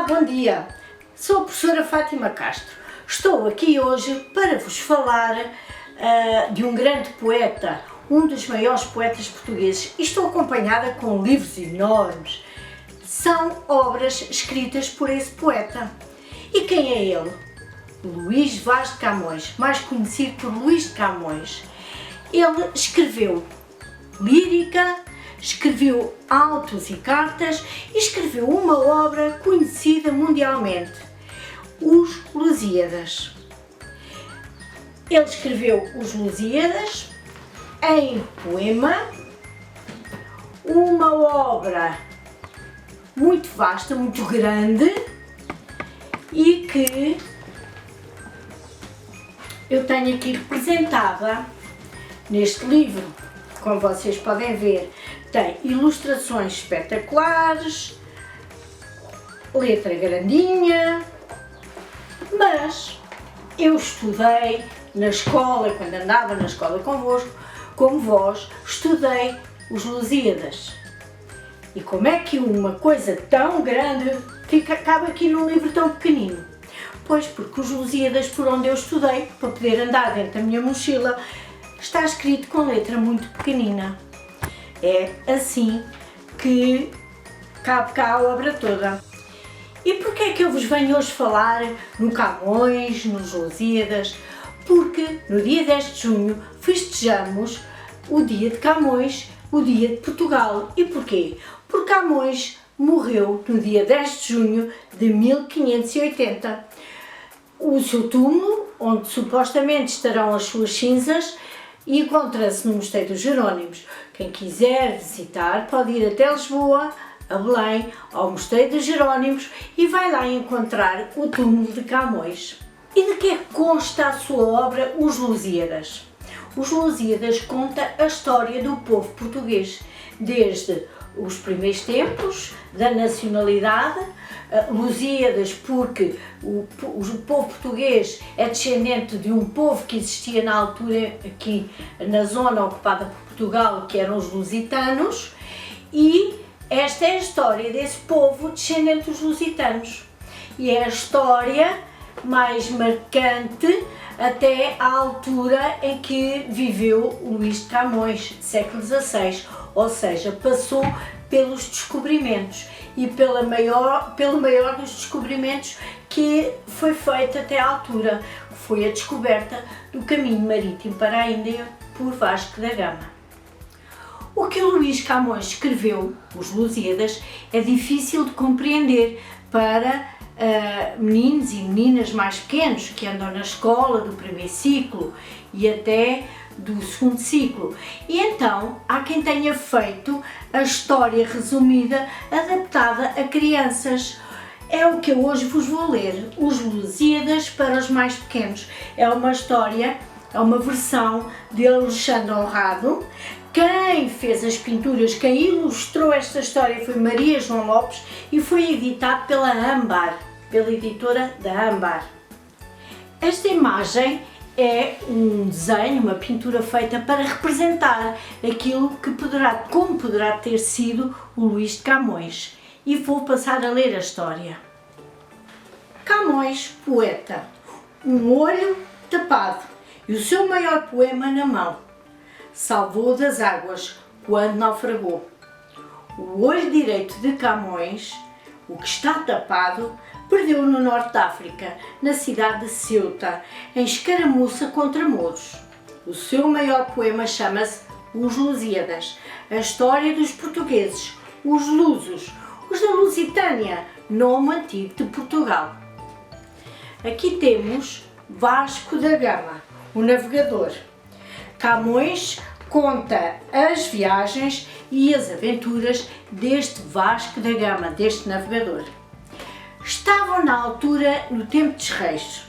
Olá, bom dia! Sou a professora Fátima Castro. Estou aqui hoje para vos falar de um grande poeta, um dos maiores poetas portugueses, e estou acompanhada com livros enormes. São obras escritas por esse poeta. E quem é ele? Luís Vaz de Camões, mais conhecido por Luís de Camões. Ele escreveu lírica, escreveu autos e cartas e escreveu uma obra conhecida mundialmente, Os Lusíadas. Ele escreveu Os Lusíadas em poema, uma obra muito vasta, muito grande, e que eu tenho aqui representada neste livro. Como vocês podem ver, tem ilustrações espetaculares, letra grandinha, mas eu estudei na escola, quando andava na escola convosco, como vós, estudei Os Lusíadas. E como é que uma coisa tão grande cabe aqui num livro tão pequenino? Pois porque Os Lusíadas, por onde eu estudei, para poder andar dentro da minha mochila, está escrito com letra muito pequenina. É assim que cabe cá a obra toda. E porquê é que eu vos venho hoje falar no Camões, nos Lusíadas? Porque no dia 10 de junho festejamos o dia de Camões, o dia de Portugal. E porquê? Porque Camões morreu no dia 10 de junho de 1580. O seu túmulo, onde supostamente estarão as suas cinzas, encontra-se no Mosteiro dos Jerónimos. Quem quiser visitar pode ir até Lisboa, a Belém, ao Mosteiro dos Jerónimos, e vai lá encontrar o túmulo de Camões. E de que é que consta a sua obra Os Lusíadas? Os Lusíadas conta a história do povo português, desde os primeiros tempos da nacionalidade. Lusíadas porque o povo português é descendente de um povo que existia na altura aqui na zona ocupada por Portugal, que eram os lusitanos, e esta é a história desse povo descendente dos lusitanos. E é a história mais marcante até à altura em que viveu o Luís de Camões, século XVI, ou seja, passou pelos descobrimentos e pelo maior dos descobrimentos que foi feito até à altura, que foi a descoberta do caminho marítimo para a Índia por Vasco da Gama. O que o Luís Camões escreveu, Os Lusíadas, é difícil de compreender para meninos e meninas mais pequenos que andam na escola do primeiro ciclo e até do segundo ciclo. E então há quem tenha feito a história resumida adaptada a crianças. É o que eu hoje vos vou ler, Os Lusíadas para os mais pequenos. É uma história, é uma versão de Alexandre Honrado. Quem fez as pinturas, quem ilustrou esta história foi Maria João Lopes e foi editado pela Âmbar, pela editora da Âmbar. Esta imagem é um desenho, uma pintura feita para representar aquilo que como poderá ter sido o Luís de Camões. E vou passar a ler a história. Camões, poeta, um olho tapado e o seu maior poema na mão. Salvou das águas quando naufragou. O olho direito de Camões, o que está tapado, perdeu no norte da África, na cidade de Ceuta, em escaramuça contra mouros. O seu maior poema chama-se Os Lusíadas, a história dos portugueses, os lusos, os da Lusitânia, nome antigo de Portugal. Aqui temos Vasco da Gama, o navegador. Camões conta as viagens e as aventuras deste Vasco da Gama, deste navegador. Estavam na altura no tempo dos reis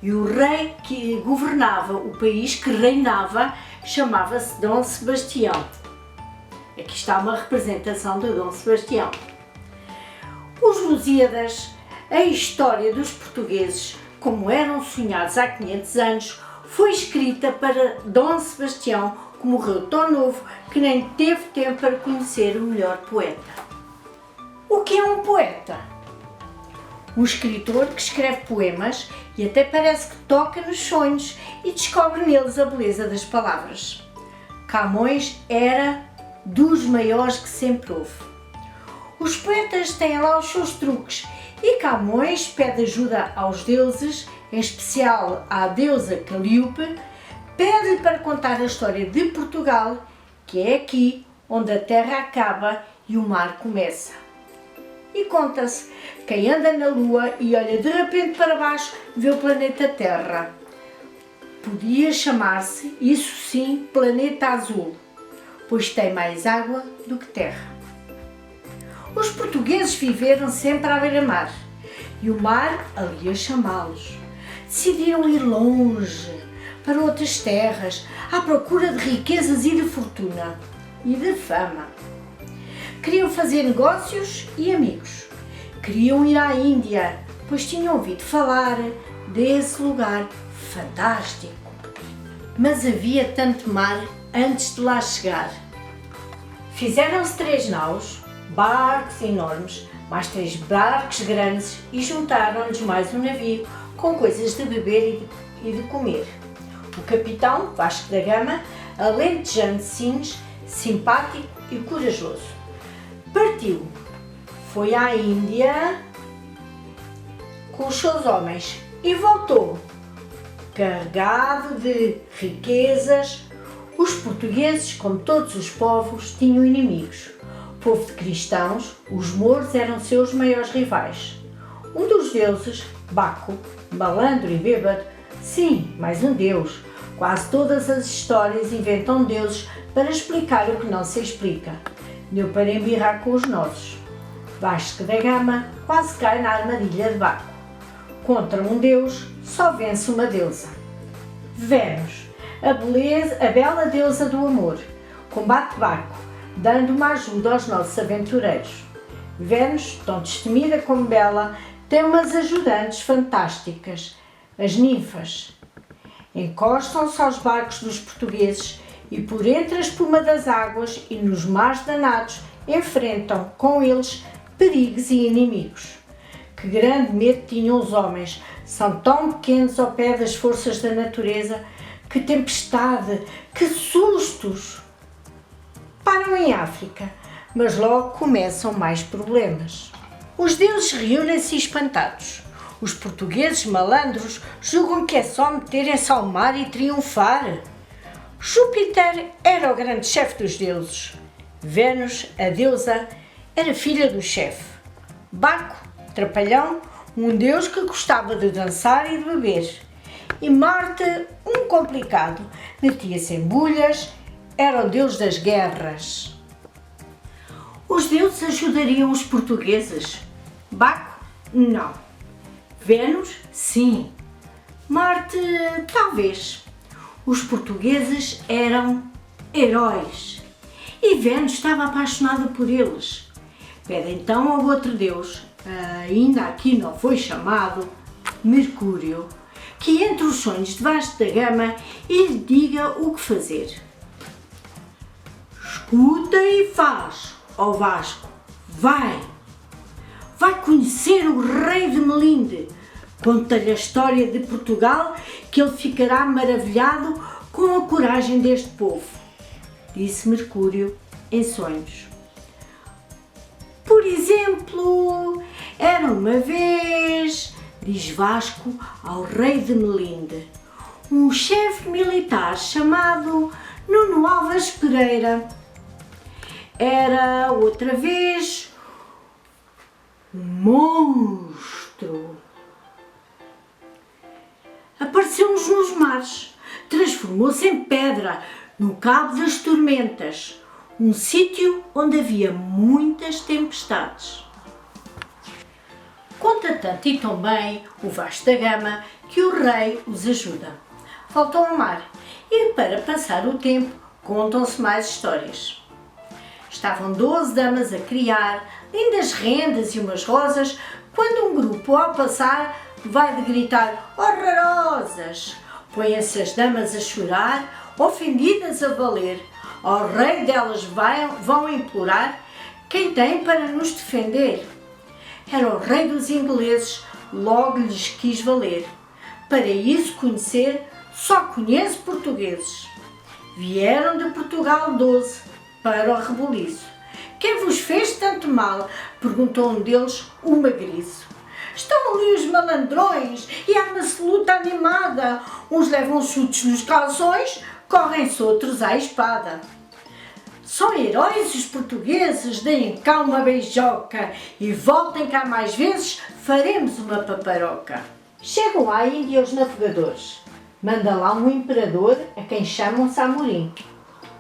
e o rei que governava o país, que reinava, chamava-se Dom Sebastião. Aqui está uma representação de Dom Sebastião. Os Lusíadas, a história dos portugueses, como eram sonhados há 500 anos, foi escrita para Dom Sebastião, que morreu tão novo que nem teve tempo para conhecer o melhor poeta. O que é um poeta? Um escritor que escreve poemas e até parece que toca nos sonhos e descobre neles a beleza das palavras. Camões era dos maiores que sempre houve. Os poetas têm lá os seus truques e Camões pede ajuda aos deuses, em especial à deusa Calíope, pede-lhe para contar a história de Portugal, que é aqui onde a terra acaba e o mar começa. E conta-se, quem anda na Lua e olha de repente para baixo vê o planeta Terra. Podia chamar-se, isso sim, planeta azul, pois tem mais água do que terra. Os portugueses viveram sempre à beira-mar e o mar ali a chamá-los. Decidiram ir longe, para outras terras, à procura de riquezas e de fortuna e de fama. Queriam fazer negócios e amigos. Queriam ir à Índia, pois tinham ouvido falar desse lugar fantástico. Mas havia tanto mar antes de lá chegar. Fizeram-se 3 naus, barcos enormes, mais 3 barcos grandes e juntaram-lhes mais um navio com coisas de beber e de comer. O capitão, Vasco da Gama, alentejano de Sines, simpático e corajoso. Partiu, foi à Índia com os seus homens e voltou, carregado de riquezas. Os portugueses, como todos os povos, tinham inimigos. Povo de cristãos, os mouros eram seus maiores rivais. Um dos deuses, Baco, malandro e bêbado, sim, mais um deus. Quase todas as histórias inventam deuses para explicar o que não se explica. Deu para embirrar com os nossos. Vasco da Gama quase cai na armadilha de Baco. Contra um deus, só vence uma deusa. Vênus, a bela deusa do amor, combate Baco, dando uma ajuda aos nossos aventureiros. Vênus, tão destemida como bela, tem umas ajudantes fantásticas, as ninfas. Encostam-se aos barcos dos portugueses e por entre a espuma das águas e nos mares danados enfrentam com eles perigos e inimigos. Que grande medo tinham os homens, são tão pequenos ao pé das forças da natureza, que tempestade, que sustos! Param em África, mas logo começam mais problemas. Os deuses reúnem-se espantados. Os portugueses malandros julgam que é só meterem-se ao mar e triunfar. Júpiter era o grande chefe dos deuses. Vênus, a deusa, era filha do chefe. Baco, trapalhão, um deus que gostava de dançar e de beber. E Marte, um complicado, metia-se em bulhas, era o deus das guerras. Os deuses ajudariam os portugueses? Baco, não. Vênus, sim. Marte, talvez. Os portugueses eram heróis e Vênus estava apaixonada por eles. Pede então ao outro deus, ainda aqui não foi chamado, Mercúrio, que entre os sonhos de Vasco da Gama e lhe diga o que fazer. Escuta e faz, ó Vasco, vai conhecer o rei de Melinde. Conta-lhe a história de Portugal, que ele ficará maravilhado com a coragem deste povo, disse Mercúrio em sonhos. Por exemplo, era uma vez, diz Vasco ao rei de Melinde, um chefe militar chamado Nuno Alves Pereira. Era outra vez um monstro. Apareceu-nos nos mares, transformou-se em pedra no Cabo das Tormentas, um sítio onde havia muitas tempestades. Conta tanto e tão bem o Vasco da Gama que o rei os ajuda. Voltam ao mar e, para passar o tempo, contam-se mais histórias. Estavam 12 damas a criar lindas rendas e umas rosas, quando um grupo, ao passar, vai de gritar horrorosas. Põem-se as damas a chorar, ofendidas a valer. Ao rei delas vão implorar: quem tem para nos defender? Era o rei dos ingleses, logo lhes quis valer. Para isso conhecer, só conheço portugueses. Vieram de Portugal 12 para o rebuliço. Quem vos fez tanto mal? Perguntou um deles, o magriço. Estão ali os malandrões e há uma luta animada. Uns levam chutes nos calções, correm-se outros à espada. São heróis os portugueses, deem cá uma beijoca e voltem cá mais vezes, faremos uma paparoca. Chegam à Índia os navegadores. Manda lá um imperador a quem chamam Samorim.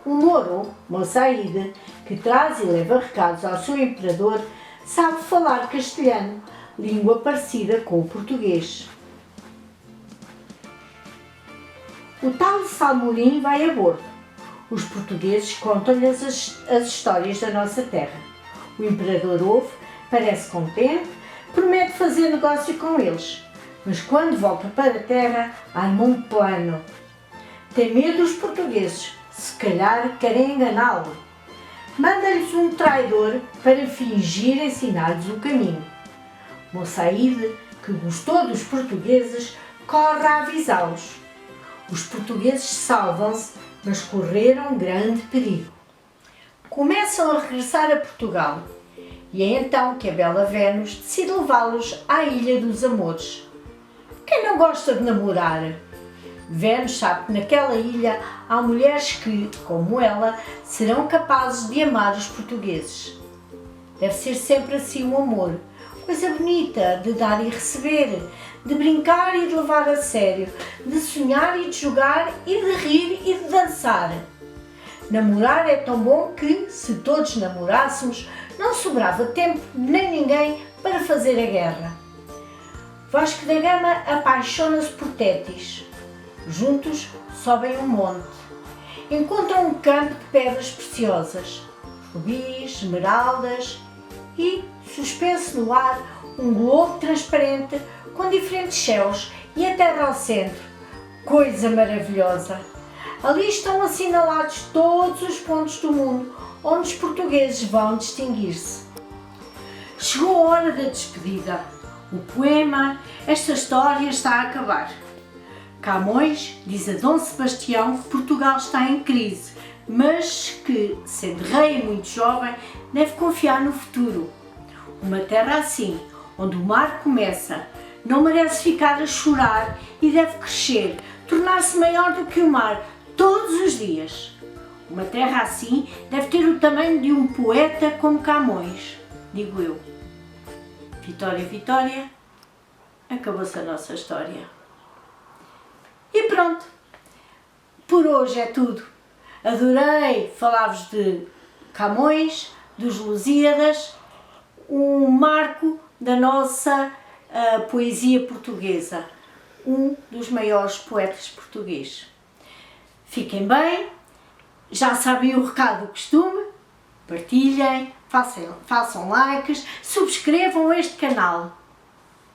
Um louro, Moçaíde, que traz e leva recados ao seu imperador, sabe falar castelhano, língua parecida com o português. O tal Samorim vai a bordo. Os portugueses contam-lhes as histórias da nossa terra. O imperador ouve, parece contente, promete fazer negócio com eles. Mas quando volta para a terra, arma um plano. Tem medo dos portugueses, se calhar querem enganá-lo. Manda-lhes um traidor para fingir ensinar-lhes o caminho. Moçaíde, que gostou dos portugueses, corre a avisá-los. Os portugueses salvam-se, mas correram grande perigo. Começam a regressar a Portugal e é então que a bela Vênus decide levá-los à Ilha dos Amores. Quem não gosta de namorar? Vênus sabe que naquela ilha há mulheres que, como ela, serão capazes de amar os portugueses. Deve ser sempre assim o amor, coisa bonita de dar e receber, de brincar e de levar a sério, de sonhar e de jogar e de rir e de dançar. Namorar é tão bom que, se todos namorássemos, não sobrava tempo nem ninguém para fazer a guerra. Vasco da Gama apaixona-se por Tétis. Juntos sobem um monte. Encontram um campo de pedras preciosas, rubis, esmeraldas e, suspenso no ar, um globo transparente com diferentes céus e a terra ao centro. Coisa maravilhosa! Ali estão assinalados todos os pontos do mundo onde os portugueses vão distinguir-se. Chegou a hora da despedida. O poema, esta história está a acabar. Camões diz a Dom Sebastião que Portugal está em crise, mas que, sendo rei muito jovem, deve confiar no futuro. Uma terra assim, onde o mar começa, não merece ficar a chorar e deve crescer, tornar-se maior do que o mar todos os dias. Uma terra assim deve ter o tamanho de um poeta como Camões, digo eu. Vitória, Vitória, acabou-se a nossa história. E pronto, por hoje é tudo. Adorei falar-vos de Camões, dos Lusíadas, um marco da nossa poesia portuguesa, um dos maiores poetas portugueses. Fiquem bem, já sabem o recado do costume, partilhem, façam likes, subscrevam este canal.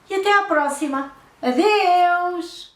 E até à próxima. Adeus!